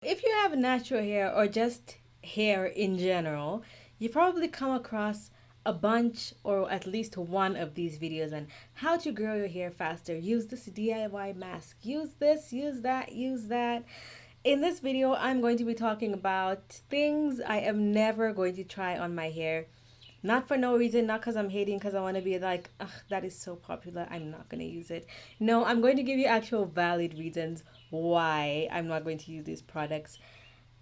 If you have natural hair or just hair in general, you probably come across a bunch or at least one of these videos on how to grow your hair faster. Use this DIY mask. Use this, use that, use that. In this video, I'm going to be talking about things I am never going to try on my hair. Not for no reason, not because I'm hating, because I want to be like, ugh, that is so popular, I'm not going to use it. No, I'm going to give you actual valid reasons why I'm not going to use these products.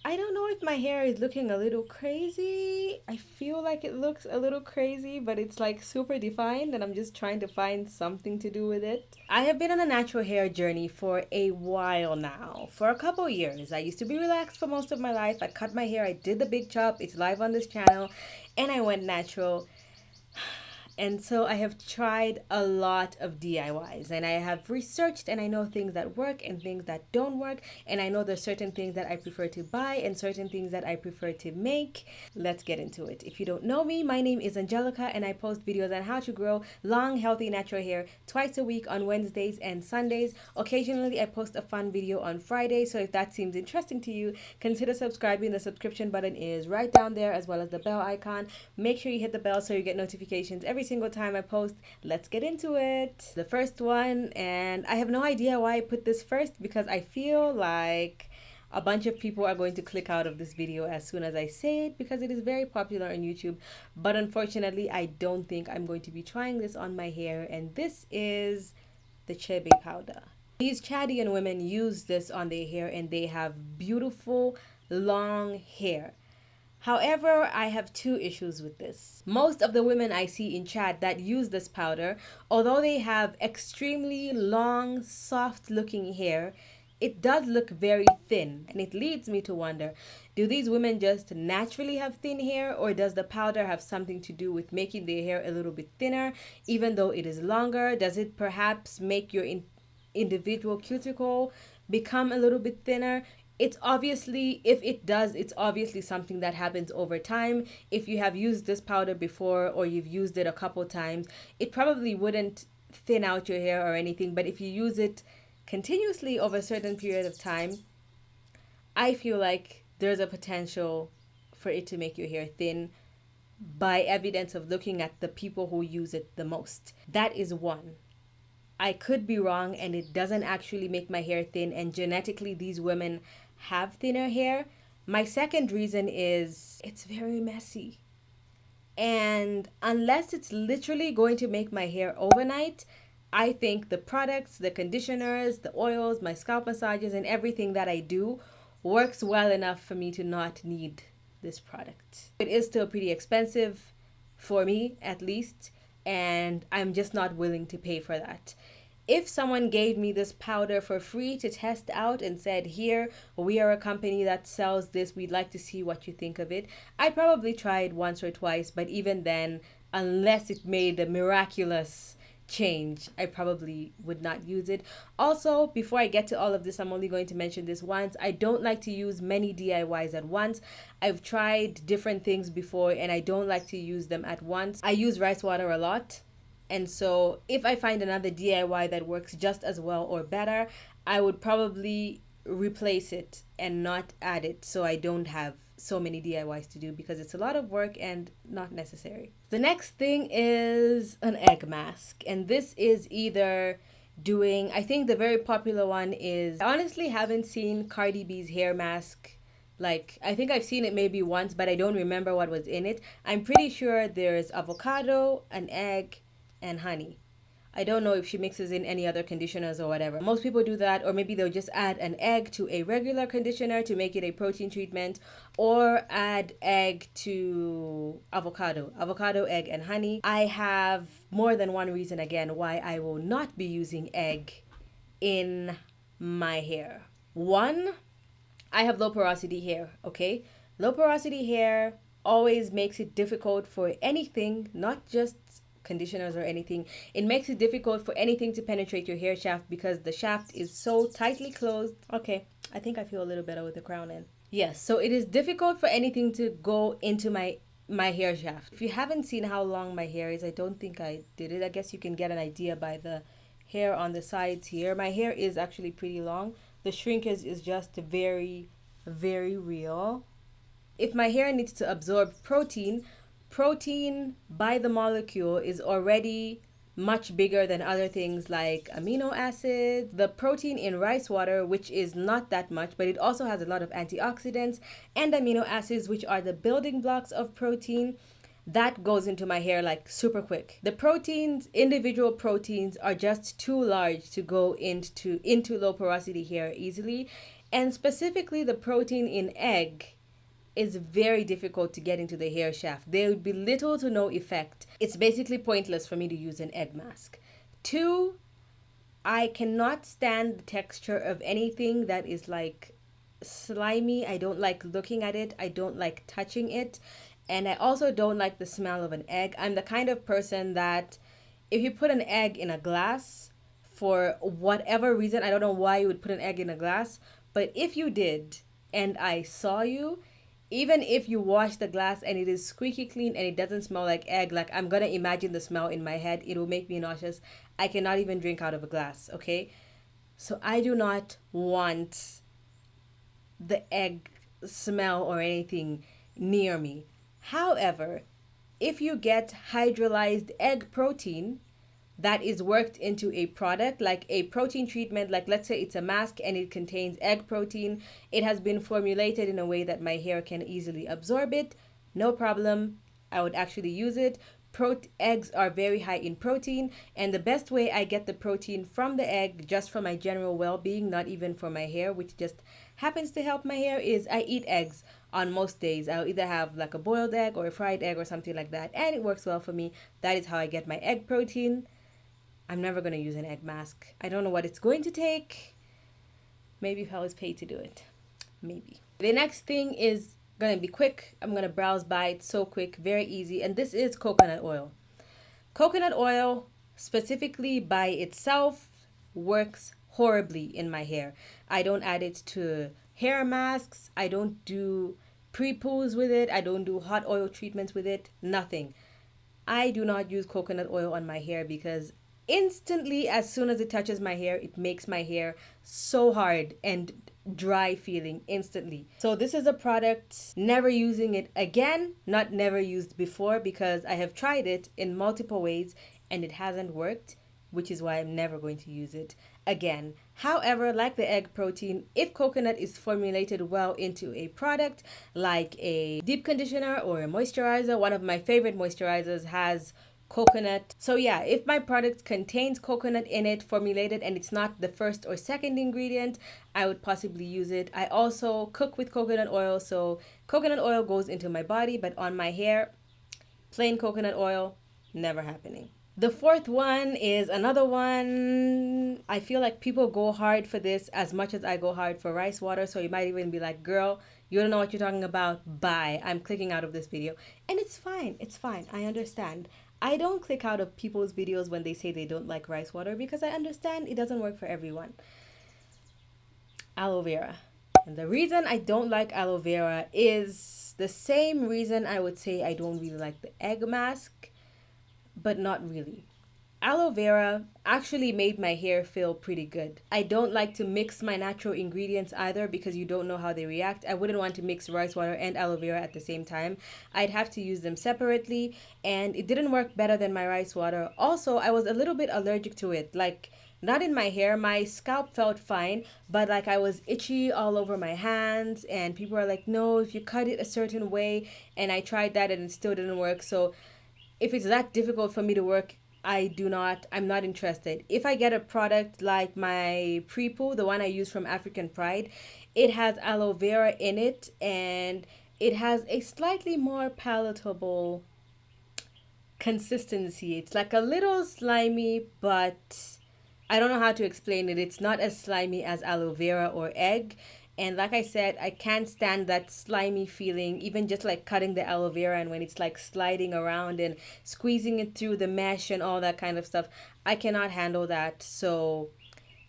I don't know if my hair is looking a little crazy. I feel like it looks a little crazy, but it's like super defined, and I'm just trying to find something to do with it. I have been on a natural hair journey for a while now, for a couple years. I used to be relaxed for most of my life. I cut my hair, I did the big chop, it's live on this channel, and I went natural. And so I have tried a lot of DIYs, and I have researched, and I know things that work and things that don't work, and I know there's certain things that I prefer to buy and certain things that I prefer to make. Let's get into it. If you don't know me, my name is Angelica, and I post videos on how to grow long, healthy, natural hair twice a week on Wednesdays and Sundays. Occasionally, I post a fun video on Friday, so if that seems interesting to you, consider subscribing. The subscription button is right down there, as well as the bell icon. Make sure you hit the bell so you get notifications every single time I post. Let's get into it. The first one, and I have no idea why I put this first because I feel like a bunch of people are going to click out of this video as soon as I say it because it is very popular on YouTube. But unfortunately, I don't think I'm going to be trying this on my hair, and this is the Chebe Powder. These Chadian women use this on their hair and they have beautiful long hair. However, I have two issues with this. Most of the women I see in Chad that use this powder, although they have extremely long, soft looking hair, it does look very thin, and it leads me to wonder, do these women just naturally have thin hair, or does the powder have something to do with making their hair a little bit thinner even though it is longer? Does it perhaps make your individual cuticle become a little bit thinner? It's obviously, if it does, it's obviously something that happens over time. If you have used this powder before or you've used it a couple times, it probably wouldn't thin out your hair or anything. But if you use it continuously over a certain period of time, I feel like there's a potential for it to make your hair thin by evidence of looking at the people who use it the most. That is one. I could be wrong and it doesn't actually make my hair thin, and genetically these women have thinner hair. My second reason is it's very messy. And unless it's literally going to make my hair overnight, I think the products, the conditioners, the oils, my scalp massages, and everything that I do works well enough for me to not need this product. It is still pretty expensive for me, at least, and I'm just not willing to pay for that. If someone gave me this powder for free to test out and said, here, we are a company that sells this, we'd like to see what you think of it, I'd probably try it once or twice, but even then, unless it made a miraculous change, I probably would not use it. Also, before I get to all of this, I'm only going to mention this once. I don't like to use many DIYs at once. I've tried different things before and I don't like to use them at once. I use rice water a lot. And so if I find another DIY that works just as well or better, I would probably replace it and not add it so I don't have so many DIYs to do because it's a lot of work and not necessary. The next thing is an egg mask, and this is either doing, I think the very popular one is, I honestly haven't seen Cardi B's hair mask. Like, I think I've seen it maybe once, but I don't remember what was in it. I'm pretty sure there's avocado, an egg, and honey. I don't know if she mixes in any other conditioners or whatever. Most people do that, or maybe they'll just add an egg to a regular conditioner to make it a protein treatment, or add egg to avocado, egg, and honey. I have more than one reason again why I will not be using egg in my hair. One, I have low porosity hair, okay? Low porosity hair always makes it difficult for anything, not just conditioners or anything. It makes it difficult for anything to penetrate your hair shaft because the shaft is so tightly closed. Okay, I think I feel a little better with the crown in. Yes, so it is difficult for anything to go into my hair shaft. If you haven't seen how long my hair is, I don't think I did it. I guess you can get an idea by the hair on the sides here. My hair is actually pretty long. The shrinkage is just very very real. If my hair needs to absorb protein, protein by the molecule is already much bigger than other things like amino acids. The protein in rice water, which is not that much, but it also has a lot of antioxidants and amino acids, which are the building blocks of protein. That goes into my hair like super quick. The proteins, individual proteins, are just too large to go into low porosity hair easily. And specifically the protein in egg is very difficult to get into the hair shaft. There would be little to no effect. It's basically pointless for me to use an egg mask. Two, I cannot stand the texture of anything that is like slimy. I don't like looking at it. I don't like touching it. And I also don't like the smell of an egg. I'm the kind of person that if you put an egg in a glass, for whatever reason, I don't know why you would put an egg in a glass, but if you did and I saw you, even if you wash the glass and it is squeaky clean and it doesn't smell like egg, like I'm gonna imagine the smell in my head. It will make me nauseous. I cannot even drink out of a glass, okay? So I do not want the egg smell or anything near me. However, if you get hydrolyzed egg protein that is worked into a product, like a protein treatment, like let's say it's a mask and it contains egg protein, it has been formulated in a way that my hair can easily absorb it, no problem. I would actually use it. Eggs are very high in protein, and the best way I get the protein from the egg, just for my general well-being, not even for my hair, which just happens to help my hair, is I eat eggs on most days. I'll either have like a boiled egg or a fried egg or something like that, and it works well for me. That is how I get my egg protein. I'm never going to use an egg mask. I don't know what it's going to take. Maybe if I was paid to do it. Maybe. The next thing is going to be quick. I'm going to browse by it so quick, very easy. And this is coconut oil. Coconut oil, specifically by itself, works horribly in my hair. I don't add it to hair masks. I don't do pre-poos with it. I don't do hot oil treatments with it. Nothing. I do not use coconut oil on my hair because instantly, as soon as it touches my hair, it makes my hair so hard and dry feeling instantly. So this is a product, never using it again, not never used before, because I have tried it in multiple ways and it hasn't worked, which is why I'm never going to use it again. However, like the egg protein, if coconut is formulated well into a product like a deep conditioner or a moisturizer, one of my favorite moisturizers has coconut. So yeah, if my product contains coconut in it, formulated, and it's not the first or second ingredient, I would possibly use it. I also cook with coconut oil, so coconut oil goes into my body, but on my hair, plain coconut oil, never happening. The fourth one is another one. I feel like people go hard for this as much as I go hard for rice water, so you might even be like, girl, you don't know what you're talking about. Bye. I'm clicking out of this video. And it's fine. It's fine. I understand. I don't click out of people's videos when they say they don't like rice water because I understand it doesn't work for everyone. Aloe vera. And the reason I don't like aloe vera is the same reason I would say I don't really like the egg mask, but not really. Aloe vera actually made my hair feel pretty good. I don't like to mix my natural ingredients either because you don't know how they react. I wouldn't want to mix rice water and aloe vera at the same time. I'd have to use them separately, and it didn't work better than my rice water. Also, I was a little bit allergic to it. Like, not in my hair, my scalp felt fine, but like I was itchy all over my hands, and people are like, no, if you cut it a certain way, and I tried that and it still didn't work. So if it's that difficult for me to work, I'm not interested. If I get a product like my Prepoo, the one I use from African Pride, it has aloe vera in it and it has a slightly more palatable consistency. It's like a little slimy, but I don't know how to explain it. It's not as slimy as aloe vera or egg. And like I said, I can't stand that slimy feeling, even just like cutting the aloe vera and when it's like sliding around and squeezing it through the mesh and all that kind of stuff. I cannot handle that. So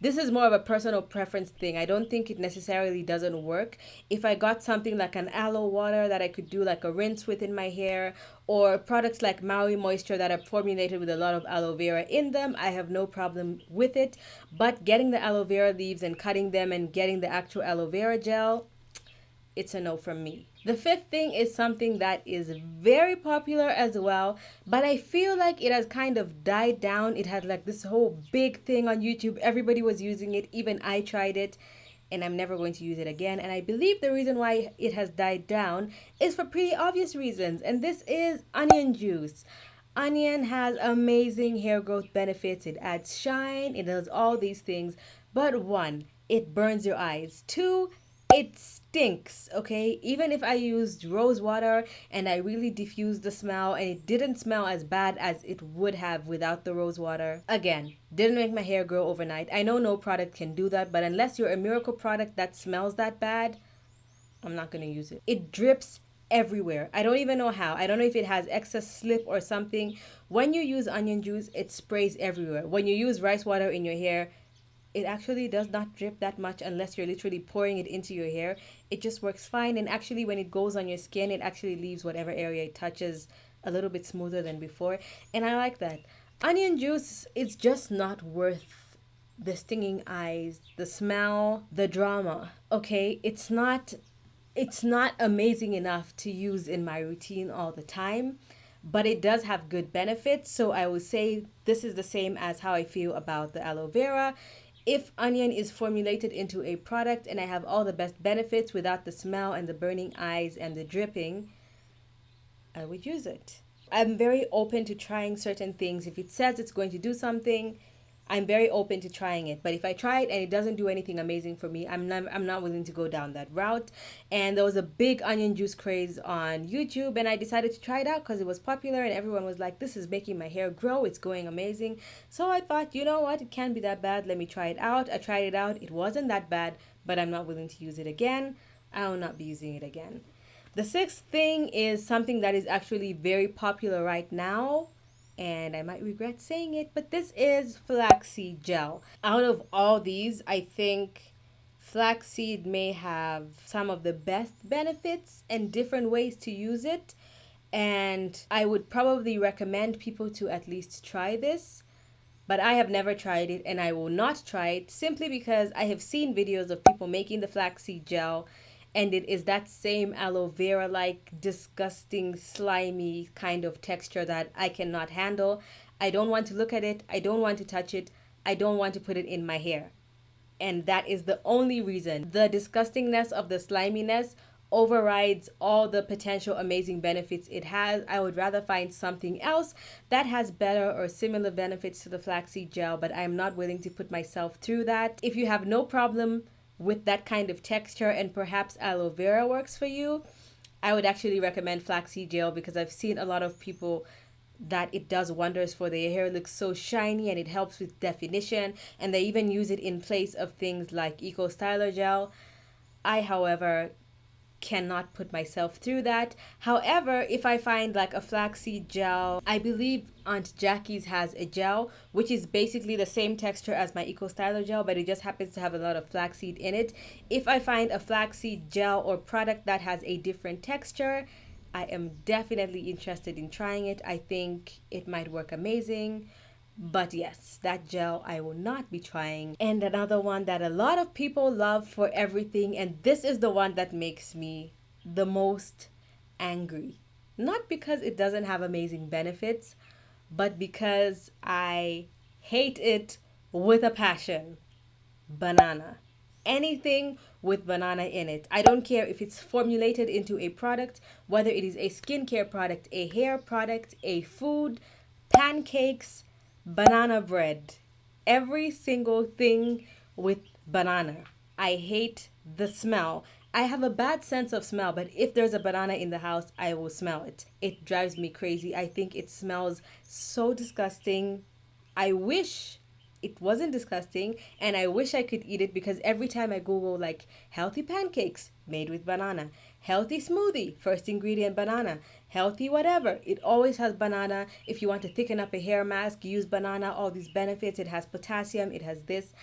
this is more of a personal preference thing. I don't think it necessarily doesn't work. If I got something like an aloe water that I could do like a rinse with in my hair, or products like Maui Moisture that are formulated with a lot of aloe vera in them, I have no problem with it. But getting the aloe vera leaves and cutting them and getting the actual aloe vera gel, it's a no from me. The fifth thing is something that is very popular as well, but I feel like it has kind of died down. It had like this whole big thing on YouTube. Everybody was using it. Even I tried it, and I'm never going to use it again. And I believe the reason why it has died down is for pretty obvious reasons. And this is onion juice. Onion has amazing hair growth benefits. It adds shine, it does all these things. But one, it burns your eyes. Two, it stinks, okay? Even if I used rose water and I really diffused the smell and it didn't smell as bad as it would have without the rose water. Again, didn't make my hair grow overnight. I know no product can do that, but unless you're a miracle product that smells that bad, I'm not going to use it. It drips everywhere. I don't even know how. I don't know if it has excess slip or something. When you use onion juice, it sprays everywhere. When you use rice water in your hair, it actually does not drip that much unless you're literally pouring it into your hair. It just works fine. And actually, when it goes on your skin, it actually leaves whatever area it touches a little bit smoother than before. And I like that. Onion juice is just not worth the stinging eyes, the smell, the drama. Okay, it's not amazing enough to use in my routine all the time, but it does have good benefits. So I would say this is the same as how I feel about the aloe vera. If onion is formulated into a product and I have all the best benefits without the smell and the burning eyes and the dripping, I would use it. I'm very open to trying certain things. If it says it's going to do something, I'm very open to trying it. But if I try it and it doesn't do anything amazing for me, I'm not willing to go down that route. And there was a big onion juice craze on YouTube, and I decided to try it out because it was popular and everyone was like, this is making my hair grow. It's going amazing. So I thought, you know what? It can't be that bad. Let me try it out. I tried it out. It wasn't that bad, but I'm not willing to use it again. I will not be using it again. The sixth thing is something that is actually very popular right now, and I might regret saying it, but this is flaxseed gel. Out of all these, I think flaxseed may have some of the best benefits and different ways to use it, and I would probably recommend people to at least try this. But I have never tried it and I will not try it simply because I have seen videos of people making the flaxseed gel, and it is that same aloe vera like disgusting slimy kind of texture that I cannot handle. I don't want to look at it. I don't want to touch it. I don't want to put it in my hair. And that is the only reason. The disgustingness of the sliminess overrides all the potential amazing benefits it has. I would rather find something else that has better or similar benefits to the flaxseed gel, but I am not willing to put myself through that. If you have no problem with that kind of texture and perhaps aloe vera works for you, I would actually recommend flaxseed gel because I've seen a lot of people that it does wonders for their hair. It looks so shiny and it helps with definition, and they even use it in place of things like eco styler gel. I, however, cannot put myself through that. However, if I find like a flaxseed gel, I believe Aunt Jackie's has a gel which is basically the same texture as my eco styler gel, but it just happens to have a lot of flaxseed in it. If I find a flaxseed gel or product that has a different texture, I am definitely interested in trying it. I think it might work amazing. But yes, that gel I will not be trying. And another one that a lot of people love for everything, and this is the one that makes me the most angry. Not because it doesn't have amazing benefits, but because I hate it with a passion. Banana. Anything with banana in it. I don't care if it's formulated into a product, whether it is a skincare product, a hair product, a food, pancakes, banana bread. Every single thing with banana. I hate the smell. I have a bad sense of smell, but if there's a banana in the house, I will smell it. It drives me crazy. I think it smells so disgusting. I wish it wasn't disgusting, and I wish I could eat it because every time I Google like healthy pancakes made with banana, healthy smoothie, first ingredient banana, healthy whatever, it always has banana. If you want to thicken up a hair mask, use banana, all these benefits. It has potassium, it has this.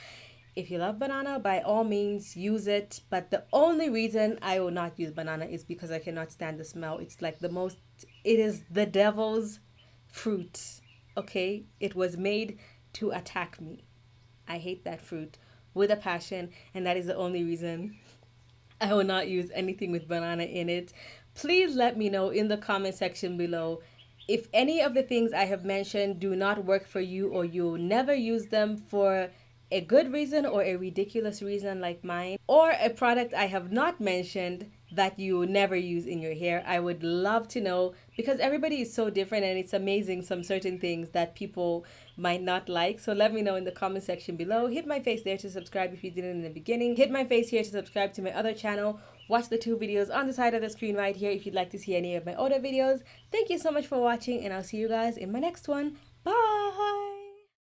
If you love banana, by all means use it, but the only reason I will not use banana is because I cannot stand the smell. It's like it is the devil's fruit. Okay, it was made to attack me. I hate that fruit with a passion, and that is the only reason I will not use anything with banana in it. Please let me know in the comment section below if any of the things I have mentioned do not work for you, or you never use them for a good reason or a ridiculous reason like mine, or a product I have not mentioned that you never use in your hair. I would love to know, because everybody is so different and it's amazing some certain things that people might not like. So let me know in the comment section below. Hit my face there to subscribe if you didn't in the beginning. Hit my face here to subscribe to my other channel. Watch the two videos on the side of the screen right here if you'd like to see any of my older videos. Thank you so much for watching, and I'll see you guys in my next one. Bye!